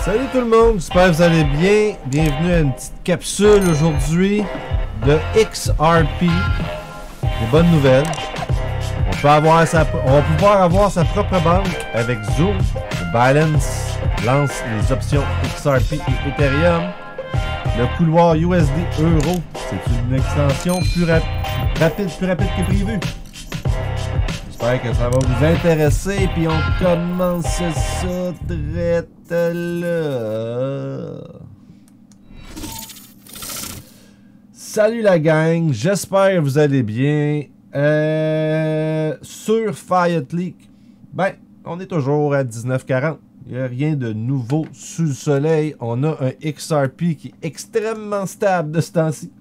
Salut tout le monde, j'espère que vous allez bien. Bienvenue à une petite capsule aujourd'hui de XRP. Des bonnes nouvelles. On va pouvoir avoir sa propre banque avec Zoom. Binance lance les options XRP et Ethereum. Le couloir USD Euro, c'est une extension plus rapide que prévu. J'espère que ça va vous intéresser, puis on commence ça direct là. Salut la gang, j'espère que vous allez bien. Sur Fiat Leak, ben, on est toujours à 19,40. Il n'y a rien de nouveau sous le soleil. On a un XRP qui est extrêmement stable de ce temps-ci.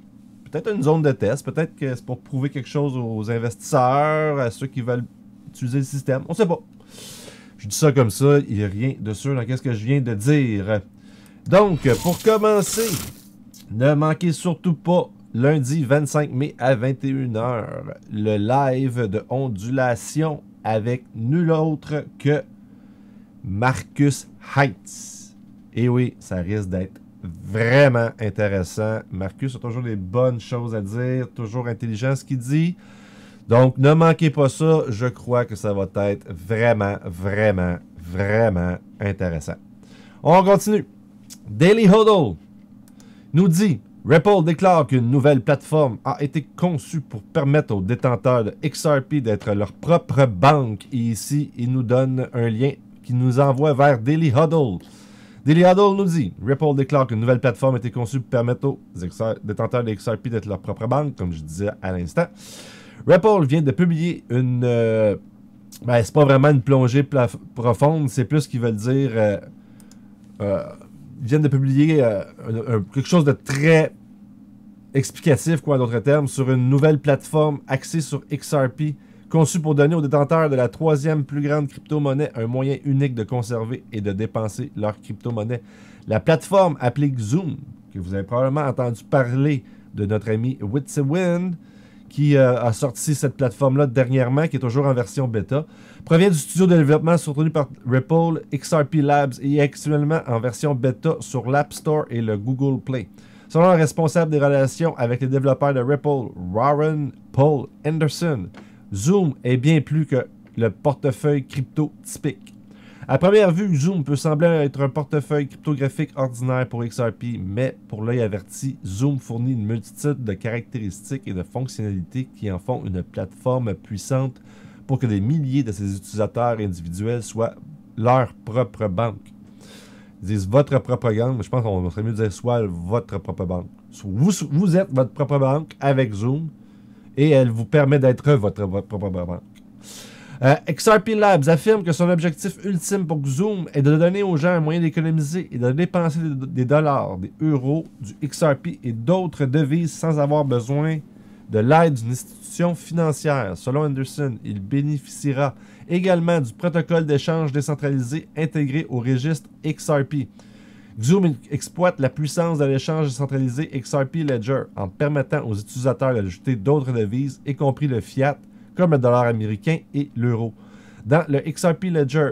Peut-être une zone de test, peut-être que c'est pour prouver quelque chose aux investisseurs, à ceux qui veulent utiliser le système. On sait pas. Je dis ça comme ça, il n'y a rien de sûr dans ce que je viens de dire. Donc, pour commencer, ne manquez surtout pas lundi 25 mai à 21h, le live de ondulation avec nul autre que Marcus Heitz. Et oui, ça risque d'être vraiment intéressant. Marcus a toujours des bonnes choses à dire, toujours intelligent ce qu'il dit. Donc, ne manquez pas ça. Je crois que ça va être vraiment intéressant. On continue. Daily Hodl nous dit: Ripple déclare qu'une nouvelle plateforme a été conçue pour permettre aux détenteurs de XRP d'être leur propre banque. Et ici, il nous donne un lien qui nous envoie vers Daily Hodl. Daily Hodl nous dit: Ripple déclare qu'une nouvelle plateforme a été conçue pour permettre aux détenteurs de XRP d'être leur propre banque, comme je disais à l'instant. Ripple vient de publier une... ben, c'est pas vraiment une plongée profonde, c'est plus ce qu'ils veulent dire... ils viennent de publier quelque chose de très explicatif, quoi, en d'autres termes, sur une nouvelle plateforme axée sur XRP, conçue pour donner aux détenteurs de la troisième plus grande crypto-monnaie un moyen unique de conserver et de dépenser leur crypto-monnaie. La plateforme appelée Zoom, que vous avez probablement entendu parler de notre ami Witsiwind, qui a sorti cette plateforme-là dernièrement, qui est toujours en version bêta, provient du studio de développement soutenu par Ripple, XRP Labs, et est actuellement en version bêta sur l'App Store et le Google Play. Selon le responsable des relations avec les développeurs de Ripple, Warren Paul Anderson, Zoom est bien plus que le portefeuille crypto typique. À première vue, Zoom peut sembler être un portefeuille cryptographique ordinaire pour XRP, mais pour l'œil averti, Zoom fournit une multitude de caractéristiques et de fonctionnalités qui en font une plateforme puissante pour que des milliers de ses utilisateurs individuels soient leur propre banque. Ils disent votre propre banque, mais je pense qu'on serait mieux de dire soit votre propre banque. Vous êtes votre propre banque avec Zoom et elle vous permet d'être votre propre banque. XRP Labs affirme que son objectif ultime pour Zoom est de donner aux gens un moyen d'économiser et de dépenser des dollars, des euros, du XRP et d'autres devises sans avoir besoin de l'aide d'une institution financière. Selon Anderson, il bénéficiera également du protocole d'échange décentralisé intégré au registre XRP. Zoom exploite la puissance de l'échange décentralisé XRP Ledger en permettant aux utilisateurs d'ajouter d'autres devises, y compris le fiat, comme le dollar américain et l'euro. Dans le XRP Ledger,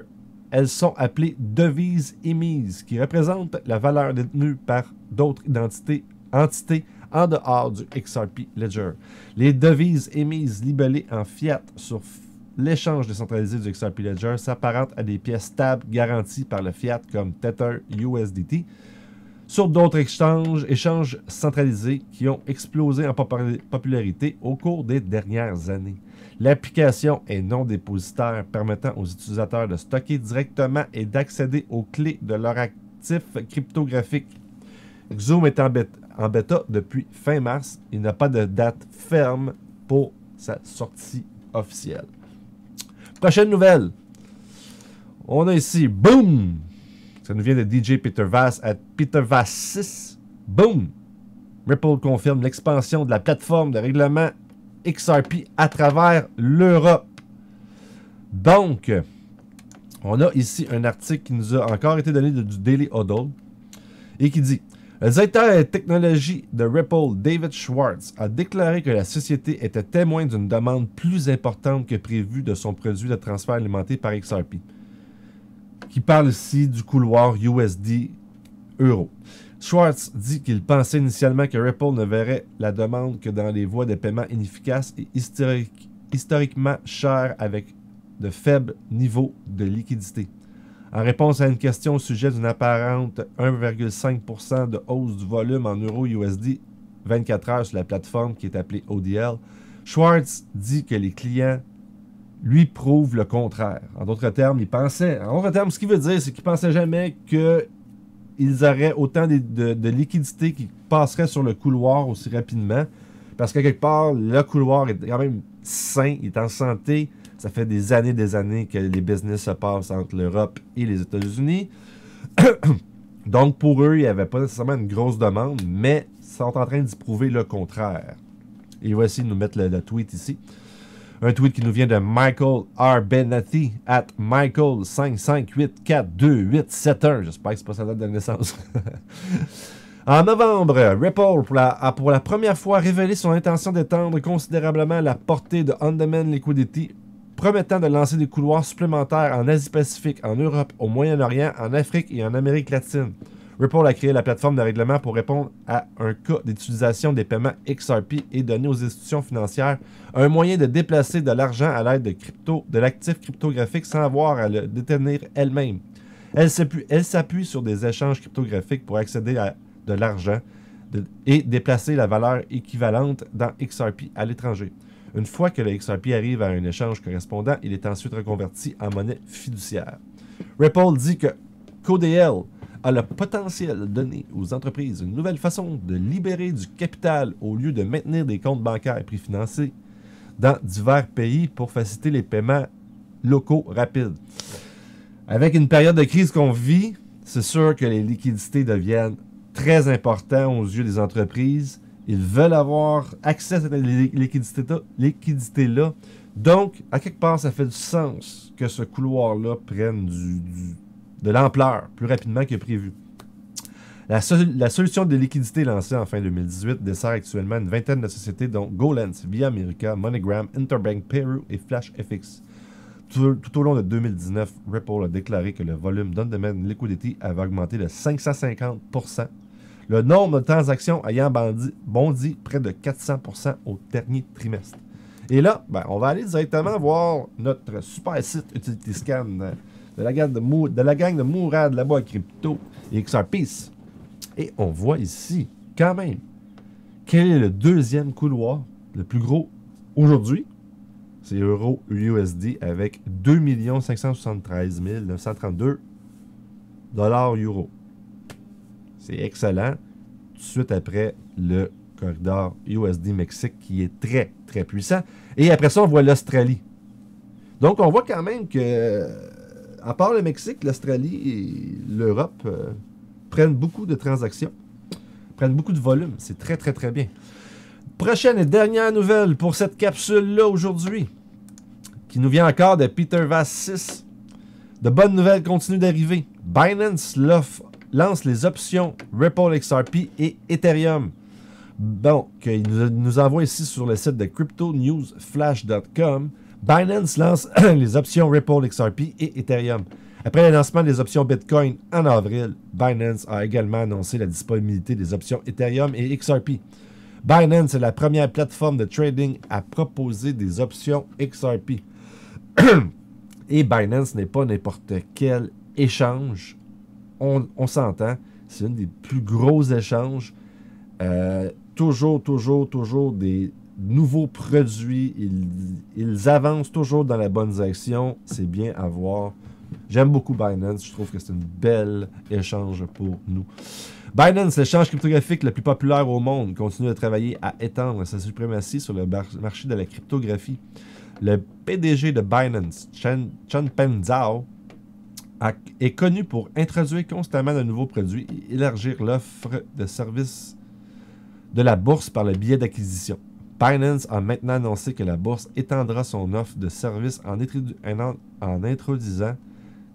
elles sont appelées devises émises, qui représentent la valeur détenue par d'autres entités en dehors du XRP Ledger. Les devises émises libellées en fiat sur l'échange décentralisé du XRP Ledger s'apparentent à des pièces stables garanties par le fiat comme Tether USDT sur d'autres échanges centralisés qui ont explosé en popularité au cours des dernières années. L'application est non dépositaire, permettant aux utilisateurs de stocker directement et d'accéder aux clés de leur actif cryptographique. Zoom est en bêta depuis fin mars. Il n'a pas de date ferme pour sa sortie officielle. Prochaine nouvelle. On a ici, boom! Ça nous vient de DJ Peter Vass à Peter Vass 6. Boom! Ripple confirme l'expansion de la plateforme de règlement XRP à travers l'Europe. Donc, on a ici un article qui nous a encore été donné du Daily Hodl et qui dit: le directeur de technologie de Ripple, David Schwartz, a déclaré que la société était témoin d'une demande plus importante que prévue de son produit de transfert alimenté par XRP. Qui parle ici du couloir USD euros. Schwartz dit qu'il pensait initialement que Ripple ne verrait la demande que dans les voies de paiement inefficaces et historiquement chères avec de faibles niveaux de liquidité. En réponse à une question au sujet d'une apparente 1,5% de hausse du volume en euros USD 24 heures sur la plateforme qui est appelée ODL, Schwartz dit que les clients lui prouvent le contraire. En d'autres termes, ce qu'il veut dire, c'est qu'il ne pensait jamais qu'ils auraient autant de liquidités qui passeraient sur le couloir aussi rapidement. Parce que quelque part, le couloir est quand même sain, il est en santé. Ça fait des années que les business se passent entre l'Europe et les États-Unis. Donc, pour eux, il n'y avait pas nécessairement une grosse demande, mais ils sont en train d'y prouver le contraire. Et voici nous mettre le tweet ici. Un tweet qui nous vient de Michael R. Benati at Michael558428871. J'espère que c'est pas sa date de naissance. En novembre, Ripple, pour la première fois, révélé son intention d'étendre considérablement la portée de On-Demand Liquidity, promettant de lancer des couloirs supplémentaires en Asie-Pacifique, en Europe, au Moyen-Orient, en Afrique et en Amérique latine. Ripple a créé la plateforme de règlement pour répondre à un cas d'utilisation des paiements XRP et donner aux institutions financières un moyen de déplacer de l'argent à l'aide de l'actif cryptographique sans avoir à le détenir elle-même. Elle s'appuie sur des échanges cryptographiques pour accéder à de l'argent et déplacer la valeur équivalente dans XRP à l'étranger. Une fois que le XRP arrive à un échange correspondant, il est ensuite reconverti en monnaie fiduciaire. Ripple dit que CodeL a le potentiel de donner aux entreprises une nouvelle façon de libérer du capital au lieu de maintenir des comptes bancaires préfinancés dans divers pays pour faciliter les paiements locaux rapides. Avec une période de crise qu'on vit, c'est sûr que les liquidités deviennent très importantes aux yeux des entreprises. Ils veulent avoir accès à cette liquidité-là. Donc, à quelque part, ça fait du sens que ce couloir-là prenne de l'ampleur plus rapidement que prévu. La solution de liquidité lancée en fin 2018 dessert actuellement une vingtaine de sociétés dont GoLens, Via America, MoneyGram, Interbank, Peru et FlashFX. Tout au long de 2019, Ripple a déclaré que le volume d'on-demand liquidity avait augmenté de 550%, le nombre de transactions ayant bondi près de 400% au dernier trimestre. Et là, on va aller directement voir notre super site Utility Scan de la gang de Mourad là-bas à Crypto et XRPs. Et on voit ici, quand même, quel est le deuxième couloir le plus gros aujourd'hui. C'est Euro USD avec 2 573 932 $. C'est excellent. Tout de suite après le corridor USD Mexique qui est très, très puissant. Et après ça, on voit l'Australie. Donc, on voit quand même que, à part le Mexique, l'Australie et l'Europe prennent beaucoup de transactions, prennent beaucoup de volume. C'est très, très, très bien. Prochaine et dernière nouvelle pour cette capsule-là aujourd'hui, qui nous vient encore de Peter Vass 6. De bonnes nouvelles continuent d'arriver. Binance lance les options Ripple XRP et Ethereum. Bon, qu'il nous envoie ici sur le site de cryptonewsflash.com. Binance lance les options Ripple XRP et Ethereum. Après le lancement des options Bitcoin en avril, Binance a également annoncé la disponibilité des options Ethereum et XRP. Binance est la première plateforme de trading à proposer des options XRP. Et Binance n'est pas n'importe quel échange. On s'entend, c'est un des plus gros échanges. Toujours des nouveaux produits. Ils avancent toujours dans la bonne direction. C'est bien à voir. J'aime beaucoup Binance. Je trouve que c'est une belle échange pour nous. Binance, l'échange cryptographique le plus populaire au monde, continue de travailler à étendre sa suprématie sur le marché de la cryptographie. Le PDG de Binance, Changpeng Zhao, est connu pour introduire constamment de nouveaux produits et élargir l'offre de services de la bourse par le biais d'acquisition. Binance a maintenant annoncé que la bourse étendra son offre de services en introduisant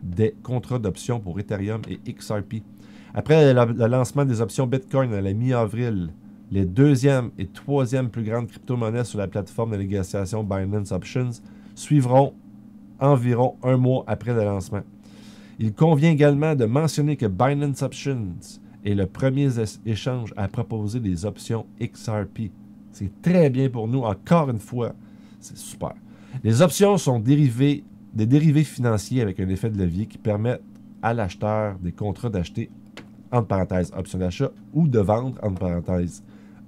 des contrats d'options pour Ethereum et XRP. Après le lancement des options Bitcoin à la mi-avril, les deuxième et troisième plus grandes crypto-monnaies sur la plateforme de négociation Binance Options suivront environ un mois après le lancement. Il convient également de mentionner que Binance Options est le premier échange à proposer des options XRP. C'est très bien pour nous, encore une fois. C'est super. Les options sont des dérivés financiers avec un effet de levier qui permettent à l'acheteur des contrats d'acheter, entre parenthèses, option d'achat, ou de vendre, entre parenthèses,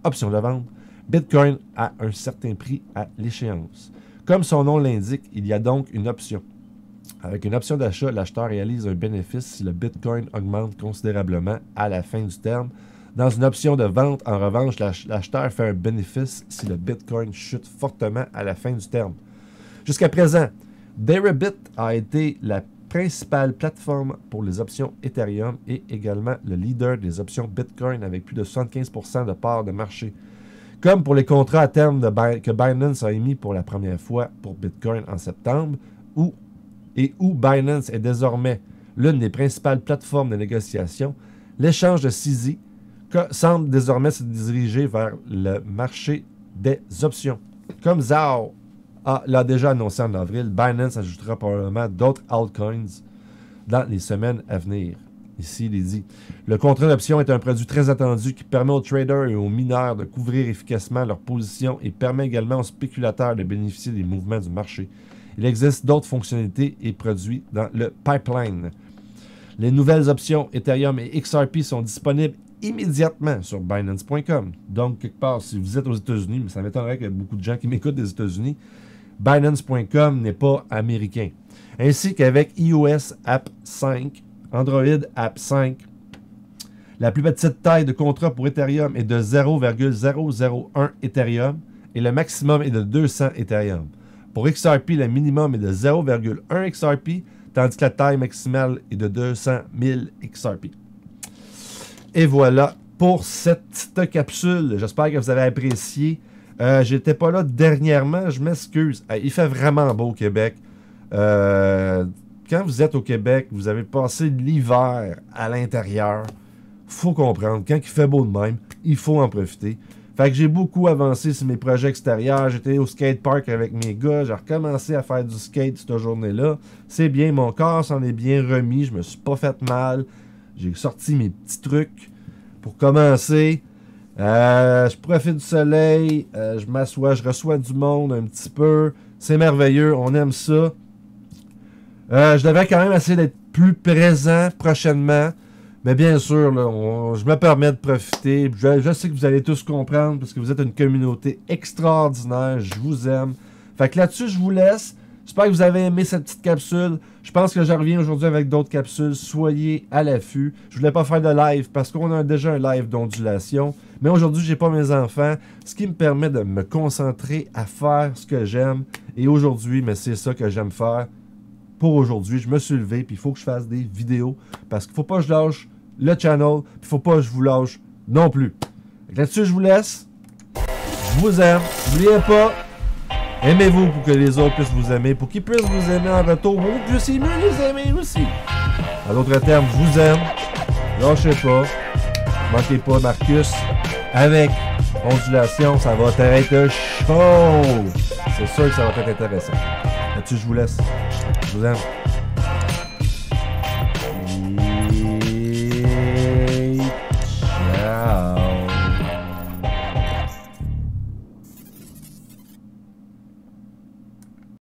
option de vente, Bitcoin à un certain prix à l'échéance. Comme son nom l'indique, il y a donc une option. Avec une option d'achat, l'acheteur réalise un bénéfice si le Bitcoin augmente considérablement à la fin du terme. Dans une option de vente, en revanche, l'acheteur fait un bénéfice si le Bitcoin chute fortement à la fin du terme. Jusqu'à présent, Deribit a été la principale plateforme pour les options Ethereum et également le leader des options Bitcoin avec plus de 75% de part de marché. Comme pour les contrats à terme que Binance a émis pour la première fois pour Bitcoin en septembre, où Binance est désormais l'une des principales plateformes de négociation, l'échange de CZ semble désormais se diriger vers le marché des options. Comme Zao l'a déjà annoncé en avril, Binance ajoutera probablement d'autres altcoins dans les semaines à venir. Ici, il est dit. Le contrat d'option est un produit très attendu qui permet aux traders et aux mineurs de couvrir efficacement leur position et permet également aux spéculateurs de bénéficier des mouvements du marché. Il existe d'autres fonctionnalités et produits dans le pipeline. Les nouvelles options Ethereum et XRP sont disponibles immédiatement sur Binance.com. Donc, quelque part, si vous êtes aux États-Unis, mais ça m'étonnerait qu'il y ait beaucoup de gens qui m'écoutent des États-Unis, Binance.com n'est pas américain. Ainsi qu'avec iOS App 5, Android App 5, la plus petite taille de contrat pour Ethereum est de 0,001 Ethereum et le maximum est de 200 Ethereum. Pour XRP, le minimum est de 0,1 XRP, tandis que la taille maximale est de 200 000 XRP. Et voilà pour cette petite capsule. J'espère que vous avez apprécié. J'étais pas là dernièrement, je m'excuse. Il fait vraiment beau au Québec. Quand vous êtes au Québec, vous avez passé l'hiver à l'intérieur. Faut comprendre, quand il fait beau de même, il faut en profiter. Fait que j'ai beaucoup avancé sur mes projets extérieurs. J'étais au skatepark avec mes gars. J'ai recommencé à faire du skate cette journée-là. C'est bien, mon corps s'en est bien remis. Je me suis pas fait mal. J'ai sorti mes petits trucs pour commencer. Je profite du soleil. Je m'assois, je reçois du monde un petit peu. C'est merveilleux, on aime ça. Je devais quand même essayer d'être plus présent prochainement. Mais bien sûr, là, je me permets de profiter. Je sais que vous allez tous comprendre parce que vous êtes une communauté extraordinaire. Je vous aime. Fait que là-dessus, je vous laisse. J'espère que vous avez aimé cette petite capsule. Je pense que je reviens aujourd'hui avec d'autres capsules. Soyez à l'affût. Je voulais pas faire de live parce qu'on a déjà un live d'ondulation. Mais aujourd'hui, j'ai pas mes enfants. Ce qui me permet de me concentrer à faire ce que j'aime. Et aujourd'hui, mais c'est ça que j'aime faire. Pour aujourd'hui, je me suis levé. Puis il faut que je fasse des vidéos. Parce qu'il faut pas que je lâche le channel. Puis il faut pas que je vous lâche non plus. Là-dessus, je vous laisse. Je vous aime. N'oubliez pas. Aimez-vous pour que les autres puissent vous aimer, pour qu'ils puissent vous aimer en retour, vous puissiez mieux les aimer aussi. En d'autres termes, je vous aime, lâchez pas, manquez pas Marcus, avec ondulation, ça va être chaud. C'est sûr que ça va être intéressant. Là-dessus, je vous laisse. Je vous aime.